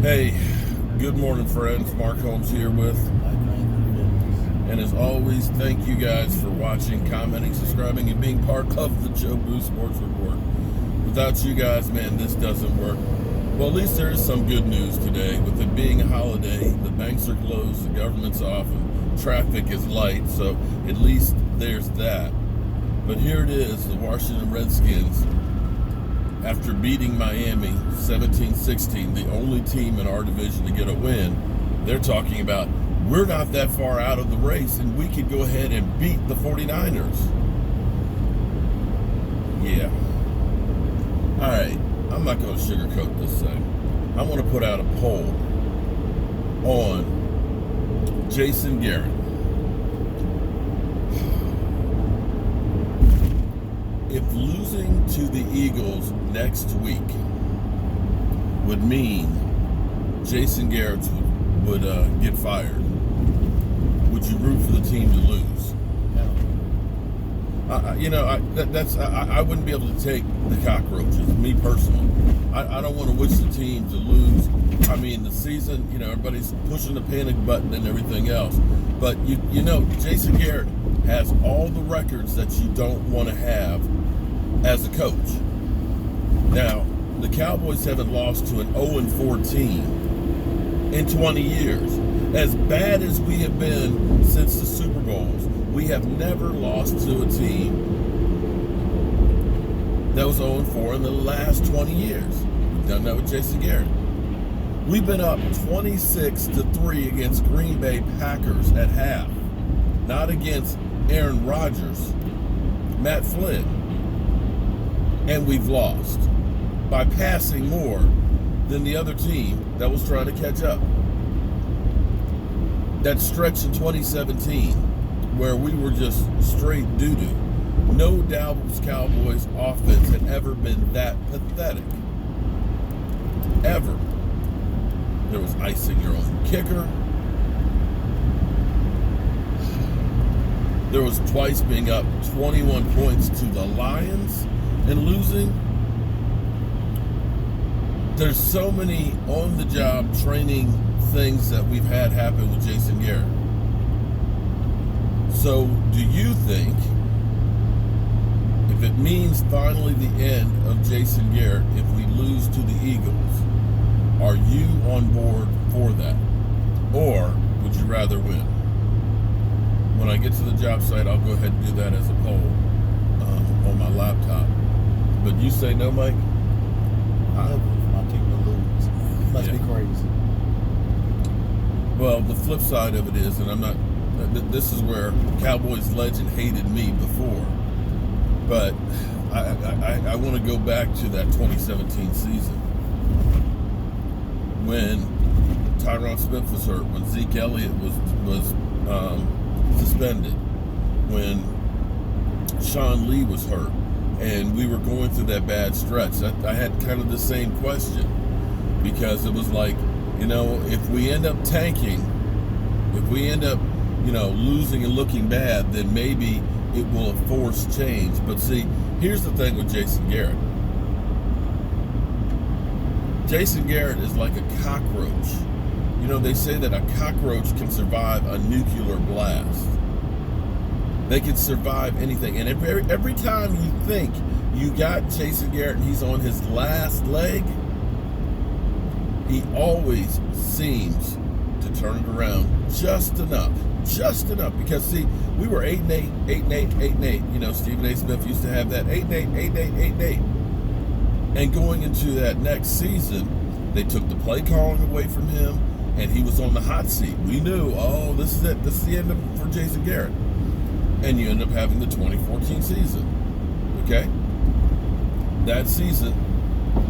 Hey, good morning, friends. Mark Holmes here with, and as always, thank you guys for watching, commenting, subscribing, and being part of the Joe Boo Sports Report. Without you guys, man, this doesn't work. Well, at least there is some good news today. With it being a holiday, the banks are closed, the government's off, and traffic is light, so at least there's that. But here it is, the Washington Redskins, after beating Miami 17-16, the only team in our division to get a win, they're talking about, we're not that far out of the race and we could go ahead and beat the 49ers. Yeah. All right, I'm not going to sugarcoat this thing. I want to put out a poll on Jason Garrett. If losing to the Eagles next week would mean Jason Garrett would get fired, would you root for the team to lose? No. I wouldn't be able to take the cockroaches, me personally. I don't want to wish the team to lose. I mean, the season, everybody's pushing the panic button and everything else. But, Jason Garrett has all the records that you don't want to have as a coach. Now, the Cowboys haven't lost to an 0-4 team in 20 years. As bad as we have been since the Super Bowls, we have never lost to a team that was 0-4 in the last 20 years. We've done that with Jason Garrett. We've been up 26-3 against Green Bay Packers at half, not against Aaron Rodgers, Matt Flynn. And we've lost by passing more than the other team that was trying to catch up. That stretch in 2017 where we were just straight doo-doo. No Dallas Cowboys offense had ever been that pathetic. Ever. There was icing your own kicker. There was twice being up 21 points to the Lions and losing. There's so many on-the-job training things that we've had happen with Jason Garrett. So, do you think, if it means finally the end of Jason Garrett if we lose to the Eagles, are you on board for that? Or would you rather win? When I get to the job site, I'll go ahead and do that as a poll on my laptop. But you say no, Mike? I'm taking the lose. Must be crazy. Well, the flip side of it is, and I'm not, this is where Cowboys legend hated me before, but I want to go back to that 2017 season when Tyron Smith was hurt, when Zeke Elliott was suspended, when Sean Lee was hurt, and we were going through that bad stretch. I had kind of the same question, because it was like, if we end up tanking, if we end up, losing and looking bad, then maybe it will force change. But see, here's the thing with Jason Garrett. Jason Garrett is like a cockroach. They say that a cockroach can survive a nuclear blast. They can survive anything. And every time you think you got Jason Garrett and he's on his last leg, he always seems to turn it around just enough. Because, see, we were 8-8, 8-8, 8-8. Stephen A. Smith used to have that 8-8, 8-8, 8-8. And going into that next season, they took the play calling away from him, and he was on the hot seat. We knew, this is it. This is the end for Jason Garrett. And you end up having the 2014 season. Okay? That season,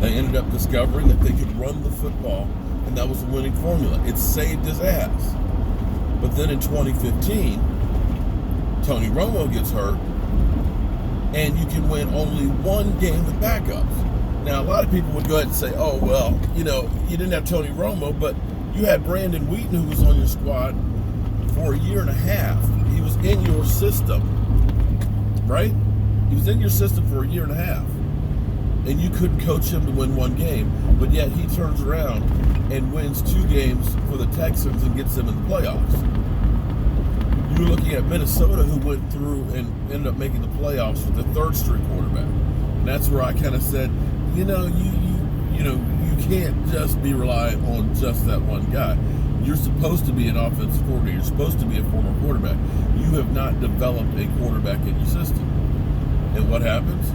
they ended up discovering that they could run the football, and that was the winning formula. It saved his ass. But then in 2015, Tony Romo gets hurt, and you can win only one game with backups. Now, a lot of people would go ahead and say, you didn't have Tony Romo, but you had Brandon Wheaton, who was on your squad for a year and a half. He was in your system, right? He was in your system for a year and a half. and you couldn't coach him to win one game, but yet he turns around and wins 2 games for the Texans and gets them in the playoffs. You were looking at Minnesota, who went through and ended up making the playoffs with the 3rd-string quarterback. And that's where I kind of said, you can't just be reliant on just that one guy. You're supposed to be an offensive coordinator. You're supposed to be a former quarterback. You have not developed a quarterback in your system. And what happens?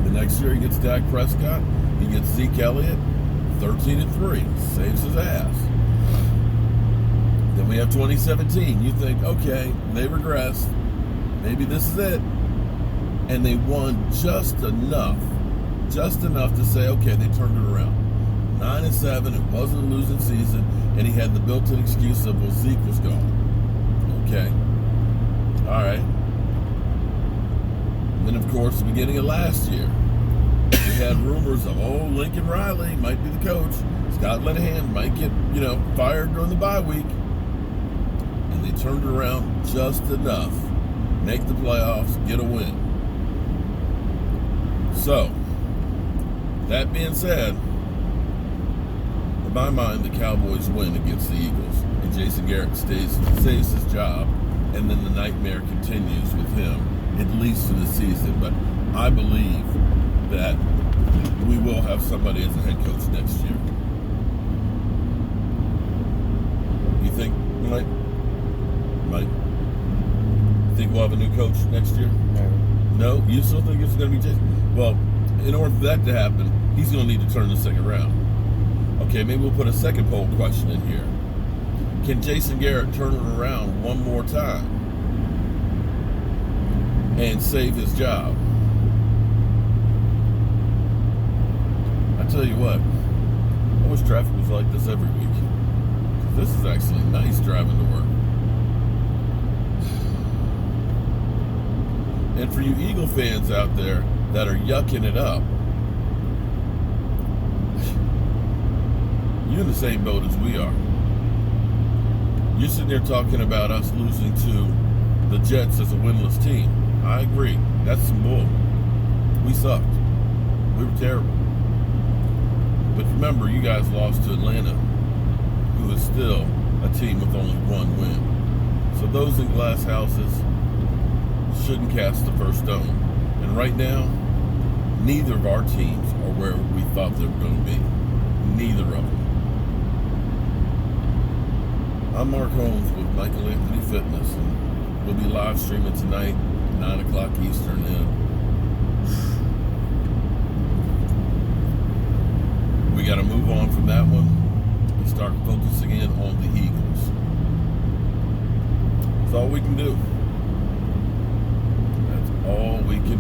The next year he gets Dak Prescott. He gets Zeke Elliott, 13-3. Saves his ass. Then we have 2017. You think, okay, they regressed. Maybe this is it. And they won just enough to say, okay, they turned it around. 9-7, it wasn't a losing season, and he had the built-in excuse of, well, Zeke was gone. Okay. All right. And then, of course, the beginning of last year, we had rumors of, Lincoln Riley might be the coach. Scott Linehan might get, fired during the bye week. And they turned it around just enough. Make the playoffs, get a win. So, that being said, in my mind, the Cowboys win against the Eagles, and Jason Garrett saves his job, and then the nightmare continues with him, at least for the season. But I believe that we will have somebody as a head coach next year. You think, Mike? Think we'll have a new coach next year? No? You still think it's going to be Jason? Well, in order for that to happen, he's going to need to turn the second round. Okay, maybe we'll put a second poll question in here. Can Jason Garrett turn it around one more time and save his job? I tell you what, I wish traffic was like this every week. This is actually nice driving to work. And for you Eagle fans out there that are yucking it up, you're in the same boat as we are. You're sitting there talking about us losing to the Jets as a winless team. I agree. That's some bull. We sucked. We were terrible. But remember, you guys lost to Atlanta, who is still a team with only 1 win. So those in glass houses shouldn't cast the first stone. And right now, neither of our teams are where we thought they were going to be. Neither of them. I'm Mark Holmes with Michael Anthony Fitness, and we'll be live streaming tonight, 9 o'clock Eastern. And we got to move on from that one and start focusing in on the Eagles. That's all we can do. That's all we can